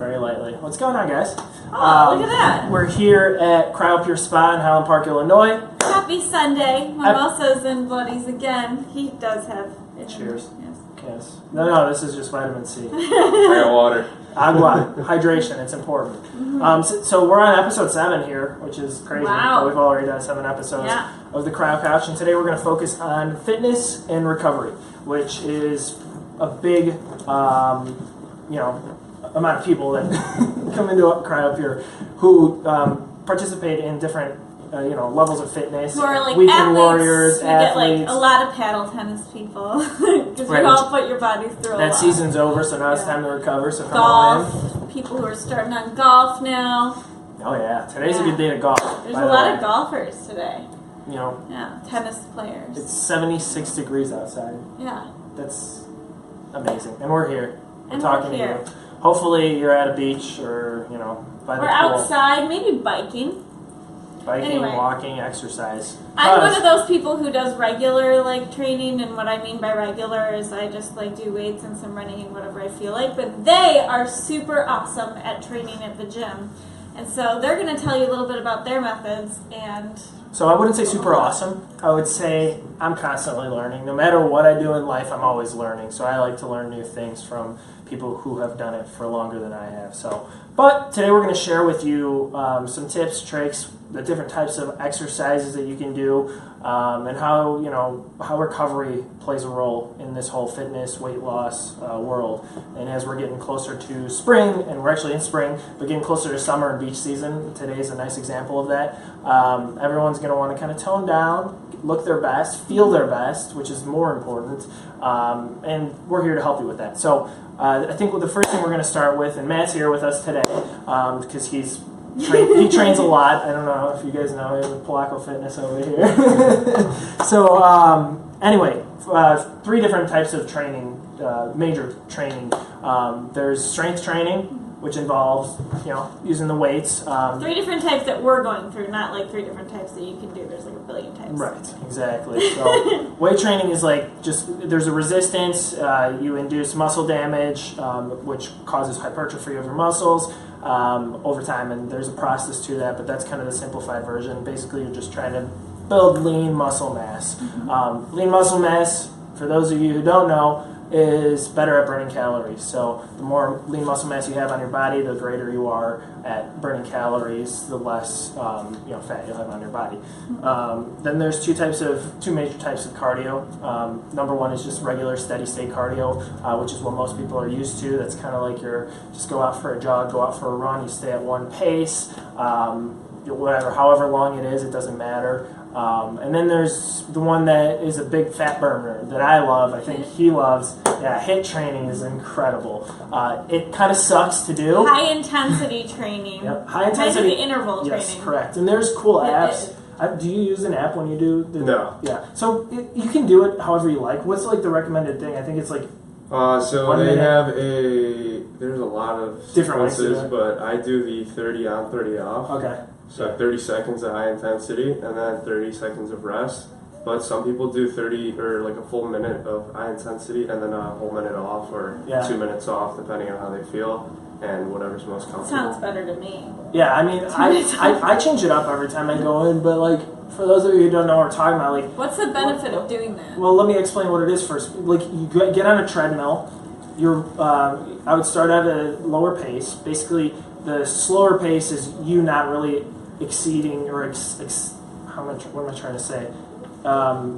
very lightly. What's going on, guys? Oh, look at that. We're here at Cryo Pure Spa in Highland Park, Illinois. Happy Sunday. Mimosas and bloodies again. He does have it. Cheers. Yes. Yes. No, this is just vitamin C. I got water. Agua. Hydration. It's important. So we're on episode 7 here, which is crazy. Wow. We've already done 7 episodes of the Cryo Couch, and today we're going to focus on fitness and recovery, which is a big, amount of people that come into Cryo Pure who participate in different levels of fitness. Who are like weekend athletes. warriors, you athletes. get like a lot of paddle tennis people because Right. you all put your bodies through a lot. That season's over, so now it's time to recover. So come on in. Golf. People who are starting on golf now. Oh yeah, today's a good day to golf. There's a lot of golfers today. Yeah, tennis players. It's 76 degrees outside. Yeah. That's amazing, and we're here. We're And talking we're here. to you. Hopefully, you're at a beach or by the We're pool. outside, maybe biking. Biking, Anyway. walking, exercise. I'm one of those people who does regular training, and what I mean by regular is I just do weights and some running and whatever I feel like. But they are super awesome at training at the gym, and so they're going to tell you a little bit about their methods. And So I wouldn't say super awesome. I would say I'm constantly learning. No matter what I do in life, I'm always learning. So I like to learn new things from people who have done it for longer than I have. But today we're going to share with you some tips, tricks, the different types of exercises that you can do, and how recovery plays a role in this whole fitness, weight loss world. And as we're getting closer to spring, and we're actually in spring, but getting closer to summer and beach season, today is a nice example of that. Everyone's going to want to kind of tone down, look their best, feel their best, which is more important, and we're here to help you with that. So I think the first thing we're going to start with, and Matt's here with us today because he trains a lot. I don't know if you guys know him, Polaco Fitness over here. So anyway, 3 different types of training, major training. There's strength training, which involves using the weights. 3 different types that we're going through, not 3 different types that you can do. There's a billion types. Right, exactly. So weight training is there's a resistance. You induce muscle damage, which causes hypertrophy of your muscles over time, and there's a process to that, but that's kind of the simplified version. Basically, you're just trying to build lean muscle mass. Lean muscle mass, for those of you who don't know, is better at burning calories. So the more lean muscle mass you have on your body, the greater you are at burning calories, the less fat you'll have on your body. Then there's two major types of cardio. Number one is just regular steady state cardio, which is what most people are used to. That's kind of like just go out for a jog, go out for a run, you stay at one pace, however long it is, it doesn't matter. And then there's the one that is a big fat burner that I love. I think he loves. Yeah, HIIT training is incredible. It kind of sucks to do. High intensity training. Yep, high intensity. Kind of interval training. Yes, correct. And there's cool apps. Do you use an app when you do? No. Yeah. So you can do it however you like. What's the recommended thing? I think it's So they have there's a lot of different ways to do sequences, it. but I do the 30 on, 30 off. Okay. So 30 seconds of high intensity and then 30 seconds of rest. But some people do 30 or a full minute of high intensity and then a whole minute off or 2 minets off, depending on how they feel and whatever's most comfortable. Sounds better to me. Yeah, I mean, I change it up every time I go in, but for those of you who don't know what we're talking about, what's the benefit of doing that? Well, let me explain what it is first. You get on a treadmill. I would start at a lower pace. Basically, the slower pace is you not really exceeding or what am I trying to say?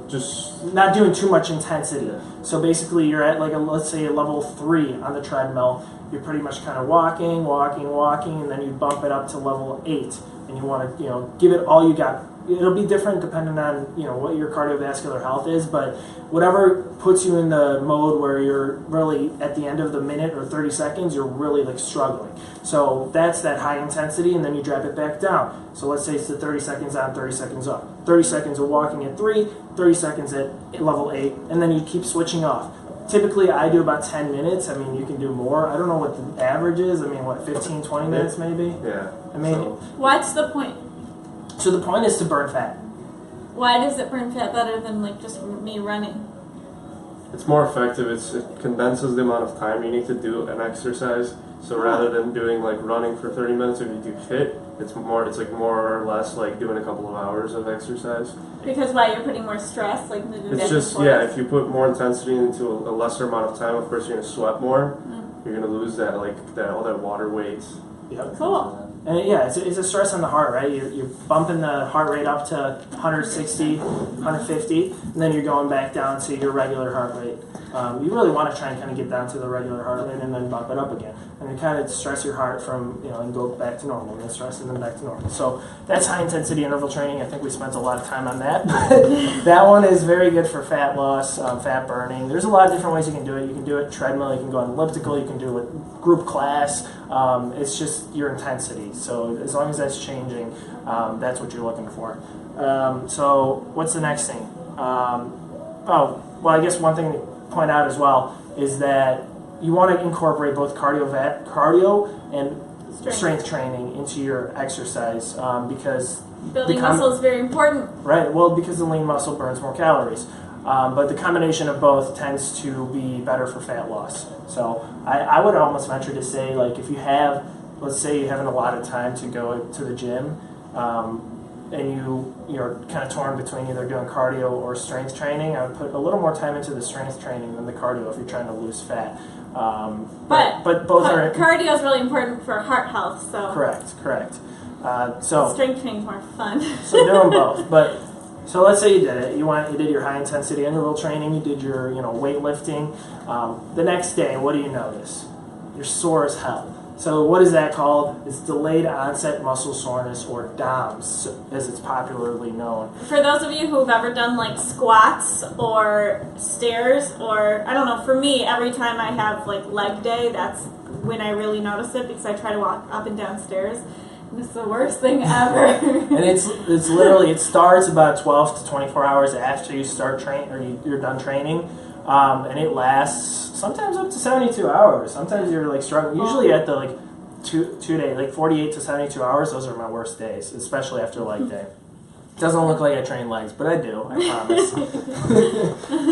Just not doing too much intensity. So basically, you're at let's say a level 3 on the treadmill. You're pretty much kind of walking, and then you bump it up to level 8, and you want to give it all you got. It'll be different depending on what your cardiovascular health is, but whatever puts you in the mode where you're really at the end of the minute or 30 seconds, you're really struggling. So that's that high intensity, and then you drop it back down. So let's say it's the 30 seconds on, 30 seconds up. 30 seconds of walking at 3, 30 seconds at level 8, and then you keep switching off. Typically, I do about 10 minutes. I mean, you can do more. I don't know what the average is. I mean, 15, 20 minutes maybe? Yeah. I mean, what's the point? So the point is to burn fat. Why does it burn fat better than just me running? It's more effective. It condenses the amount of time you need to do an exercise. So rather than doing like running for 30 minutes, if you do HIIT, it's like more or less like doing a couple of hours of exercise. Because why, you're putting more stress, like it's just if you put more intensity into a lesser amount of time, of course you're gonna sweat more. You're gonna lose that all that water weight. Yep. Cool. And yeah, it's a stress on the heart, right? You're bumping the heart rate up to 160, 150, and then you're going back down to your regular heart rate. You really want to try and kind of get down to the regular heart rate and then bump it up again. And you kind of stress your heart from, and go back to normal, and then stress and then back to normal. So that's high intensity interval training. I think we spent a lot of time on that. That one is very good for fat loss, fat burning. There's a lot of different ways you can do it. You can do it treadmill, you can go on elliptical, you can do it with group class. It's just your intensity. So as long as that's changing, that's what you're looking for. So what's the next thing? I guess one thing to point out as well is that you want to incorporate both cardio and strength training into your exercise because building muscle is very important. Right. Well, because the lean muscle burns more calories. But the combination of both tends to be better for fat loss. So I would almost venture to say, like, if you have, let's say you haven't a lot of time to go to the gym, and you're kind of torn between either doing cardio or strength training, I would put a little more time into the strength training than the cardio if you're trying to lose fat. But both are... Cardio is really important for heart health, so... Correct. So strength training is more fun. So do them both, So let's say you did it. You did your high intensity interval training. You did your weightlifting. The next day, what do you notice? You're sore as hell. So what is that called? It's delayed onset muscle soreness, or DOMS, as it's popularly known. For those of you who've ever done like squats or stairs, or I don't know, for me, every time I have like leg day, that's when I really notice it because I try to walk up and down stairs. It's the worst thing ever. And it's literally, it starts about 12 to 24 hours after you start training, or you're done training, and it lasts sometimes up to 72 hours. Sometimes you're like struggling. Usually at the like two day, like 48 to 72 hours, those are my worst days, especially after leg day. It doesn't look like I train legs, but I do, I promise.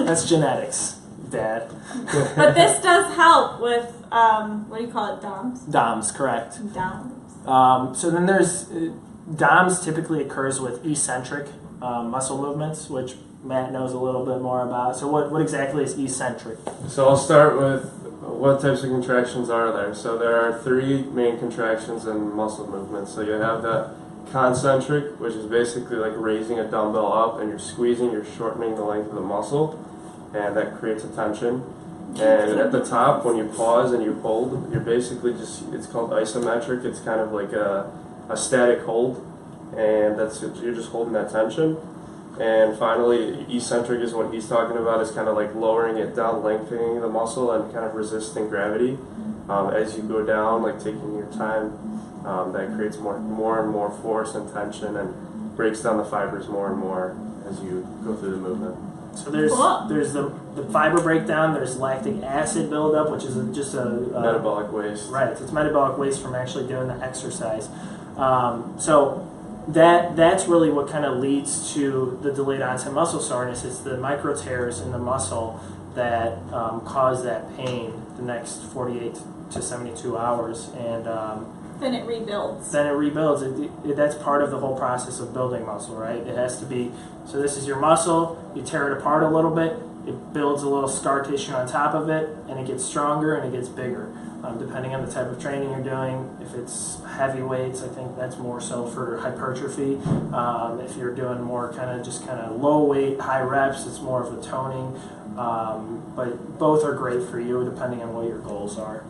That's genetics, Dad. But this does help with, what do you call it, DOMS? DOMS, correct. DOMS. So then there's, DOMS typically occurs with eccentric muscle movements, which Matt knows a little bit more about. So what exactly is eccentric? So I'll start with what types of contractions are there. So there are three main contractions in muscle movements. So you have the concentric, which is basically like raising a dumbbell up and you're squeezing, you're shortening the length of the muscle, and that creates a tension. And at the top, when you pause and you hold, you're basically just, it's called isometric. It's kind of like a static hold, and you're just holding that tension. And finally, eccentric is what he's talking about, is kind of like lowering it down, lengthening the muscle and kind of resisting gravity. As you go down, like taking your time, that creates more and more force and tension and breaks down the fibers more and more as you go through the movement. So there's the fiber breakdown, there's lactic acid buildup, which is just a... metabolic waste. Right, it's metabolic waste from actually doing the exercise. So that's really what kind of leads to the delayed onset muscle soreness. It's the micro tears in the muscle that cause that pain the next 48 to 72 hours. And then it rebuilds. That's part of the whole process of building muscle, right? It has to be, so this is your muscle, you tear it apart a little bit, it builds a little scar tissue on top of it, and it gets stronger and it gets bigger. Depending on the type of training you're doing. If it's heavy weights, I think that's more so for hypertrophy. If you're doing more kind of low weight, high reps, it's more of a toning. But both are great for you depending on what your goals are.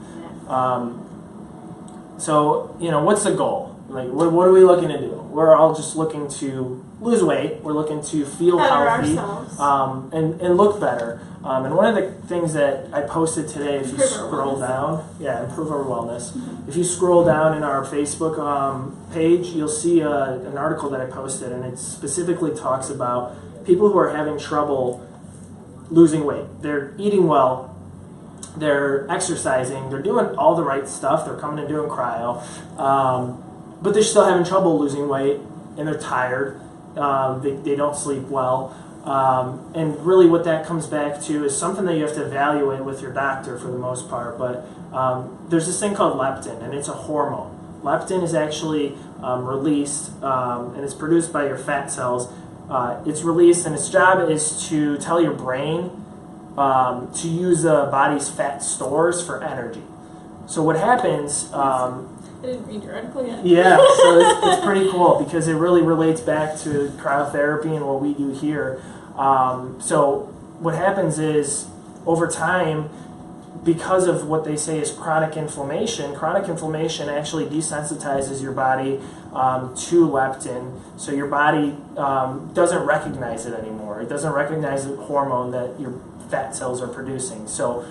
So, what's the goal? Like, what are we looking to do? We're all just looking to lose weight. We're looking to feel healthy and look better. And one of the things that I posted today, if you scroll down, improve our wellness. If you scroll down in our Facebook page, you'll see an article that I posted, and it specifically talks about people who are having trouble losing weight. They're eating well, they're exercising, they're doing all the right stuff, they're coming and doing cryo, but they're still having trouble losing weight, and they're tired, they don't sleep well. And really what that comes back to is something that you have to evaluate with your doctor for the most part. But there's this thing called leptin, and it's a hormone. Leptin is actually released, and it's produced by your fat cells. It's released, and its job is to tell your brain to use the body's fat stores for energy. So what happens... I didn't read your article yet. Yeah, so it's pretty cool because it really relates back to cryotherapy and what we do here. So what happens is, over time, because of what they say is chronic inflammation actually desensitizes your body to leptin, so your body doesn't recognize it anymore. It doesn't recognize the hormone that your fat cells are producing. So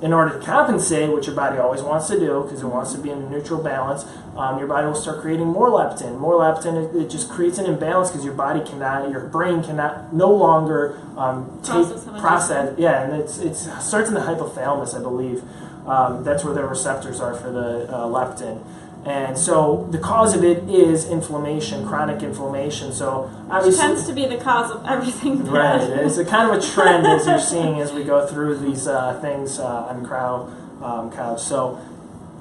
in order to compensate, which your body always wants to do because it wants to be in a neutral balance, your body will start creating more leptin. More leptin, it just creates an imbalance because your brain cannot no longer process. Yeah, and it starts in the hypothalamus, I believe. That's where the receptors are for the leptin. And so the cause of it is inflammation, chronic inflammation. So obviously, which tends to be the cause of everything bad. Right. It's a kind of a trend as you're seeing as we go through these things on Cryo Couch. So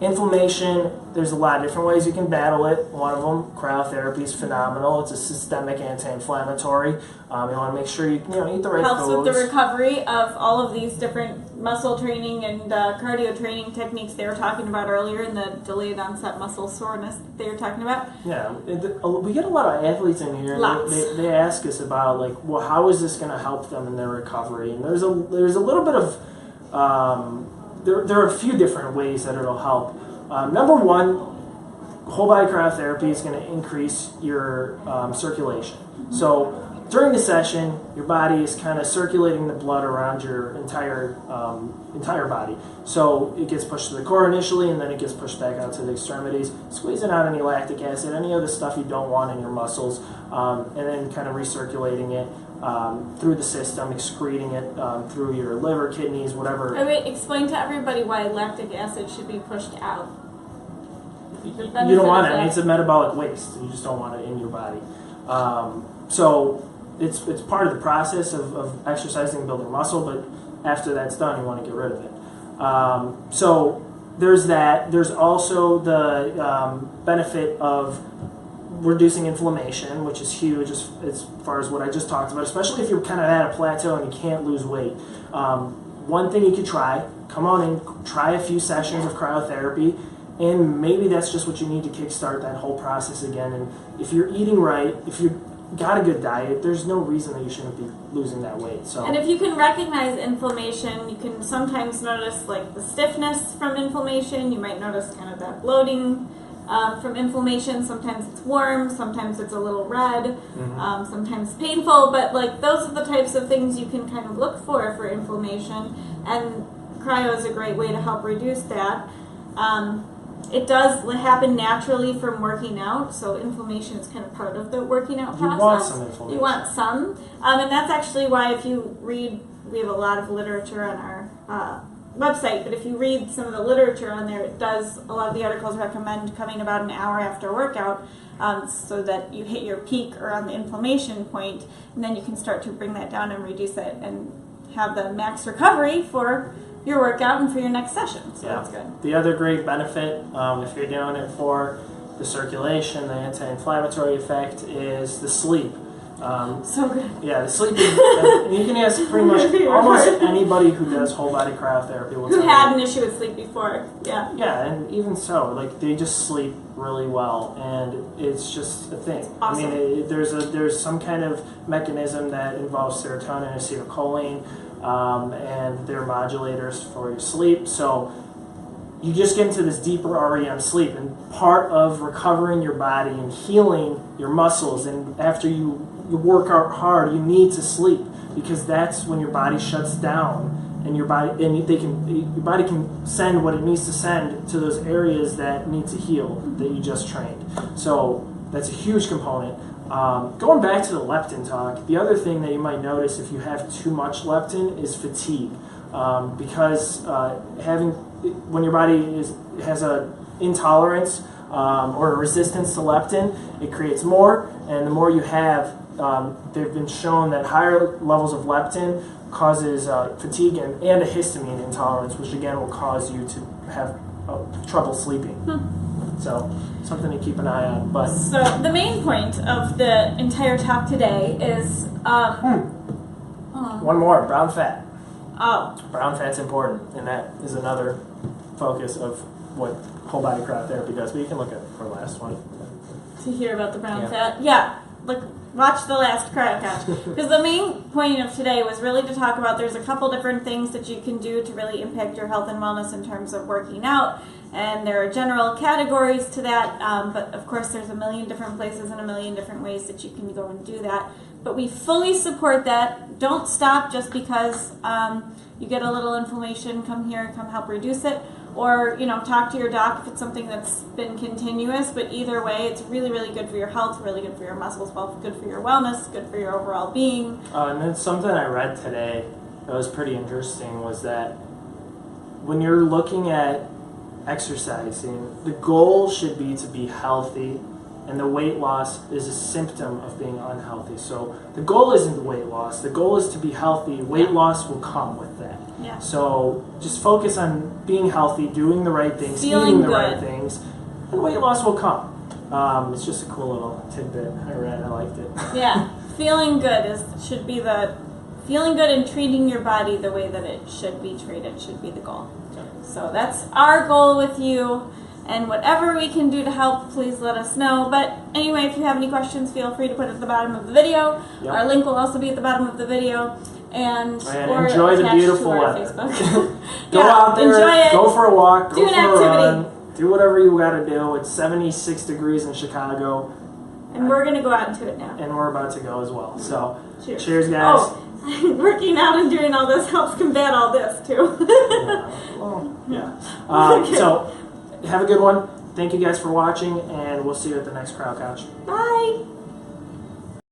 inflammation, there's a lot of different ways you can battle it. One of them, cryotherapy, is phenomenal. It's a systemic anti-inflammatory. You want to make sure you eat the right helps foods. with the recovery of all of these different muscle training and cardio training techniques they were talking about earlier in the delayed onset muscle soreness they were talking about. Yeah, we get a lot of athletes in here. Lots. They ask us about how is this going to help them in their recovery? And there's a little bit of there are a few different ways that it'll help. Number one, whole body cryotherapy is going to increase your circulation. So during the session, your body is kind of circulating the blood around your entire body. So it gets pushed to the core initially, and then it gets pushed back out to the extremities, squeezing out any lactic acid, any other stuff you don't want in your muscles, and then kind of recirculating it through the system, excreting it through your liver, kidneys, whatever. Explain to everybody why lactic acid should be pushed out. You don't want it. I mean, it's a metabolic waste. You just don't want it in your body. So it's part of the process of exercising and building muscle, but after that's done, you want to get rid of it. So there's that. There's also the benefit of reducing inflammation, which is huge as far as what I just talked about, especially if you're kind of at a plateau and you can't lose weight. One thing you could try, come on and try a few sessions of cryotherapy, and maybe that's just what you need to kickstart that whole process again. And if you're eating right, if you've got a good diet, there's no reason that you shouldn't be losing that weight. So, and if you can recognize inflammation, you can sometimes notice the stiffness from inflammation. You might notice kind of that bloating from inflammation. Sometimes it's warm, sometimes it's a little red, sometimes painful, but those are the types of things you can kind of look for inflammation, and cryo is a great way to help reduce that. It does happen naturally from working out, so inflammation is kind of part of the working out process. You want some inflammation. You want some, and that's actually why if you read, we have a lot of literature on our website, but if you read some of the literature on there, a lot of the articles recommend coming about an hour after workout so that you hit your peak or on the inflammation point, and then you can start to bring that down and reduce it and have the max recovery for your workout and for your next session. So that's good. The other great benefit, if you're doing it for the circulation, the anti-inflammatory effect, is the sleep. So good. Yeah, the sleep is, you can ask pretty much almost anybody who does whole body cryotherapy who had an issue with sleep before. Yeah. Yeah, and even so, they just sleep really well, and it's just a thing. Awesome. I mean, there's some kind of mechanism that involves serotonin and acetylcholine, and they're modulators for your sleep. So you just get into this deeper REM sleep, and part of recovering your body and healing your muscles, and after you work out hard, you need to sleep, because that's when your body shuts down, and your body can send what it needs to send to those areas that need to heal that you just trained. So that's a huge component. Going back to the leptin talk, the other thing that you might notice if you have too much leptin is fatigue, because when your body has a intolerance or a resistance to leptin, it creates more, and the more you have, they've been shown that higher levels of leptin causes fatigue and a histamine intolerance, which again will cause you to have trouble sleeping. So something to keep an eye on. But so the main point of the entire talk today is one more, brown fat. Oh, brown fat's important, and that is another focus of what whole body cryotherapy does. But you can look at our last one to hear about the brown fat. Yeah, watch the last cryo couch, because the main point of today was really to talk about there's a couple different things that you can do to really impact your health and wellness in terms of working out, and there are general categories to that, but of course there's a million different places and a million different ways that you can go and do that. But we fully support that. Don't stop just because you get a little inflammation. Come here and come help reduce it. Or, talk to your doc if it's something that's been continuous. But either way, it's really, really good for your health, really good for your muscles, good for your wellness, good for your overall being. And then something I read today that was pretty interesting was that when you're looking at exercising, the goal should be to be healthy, and the weight loss is a symptom of being unhealthy. So the goal isn't weight loss. The goal is to be healthy. Weight loss will come with that. Yeah. So just focus on being healthy, doing the right things, eating the right things, and weight loss will come. It's just a cool little tidbit I read. I liked it. Yeah. Feeling good should be feeling good and treating your body the way that it should be treated should be the goal. So that's our goal with you. And whatever we can do to help, please let us know. But anyway, if you have any questions, feel free to put it at the bottom of the video. Yep. Our link will also be at the bottom of the video. And enjoy the beautiful weather. Go out there, enjoy it. Go for a walk, go do an for a activity. run, do whatever you got to do. It's 76 degrees in Chicago. And we're going to go out and do it now. And we're about to go as well. So, cheers guys. Oh, working out and doing all this helps combat all this, too. So, have a good one. Thank you guys for watching, and we'll see you at the next Cryo Couch. Bye.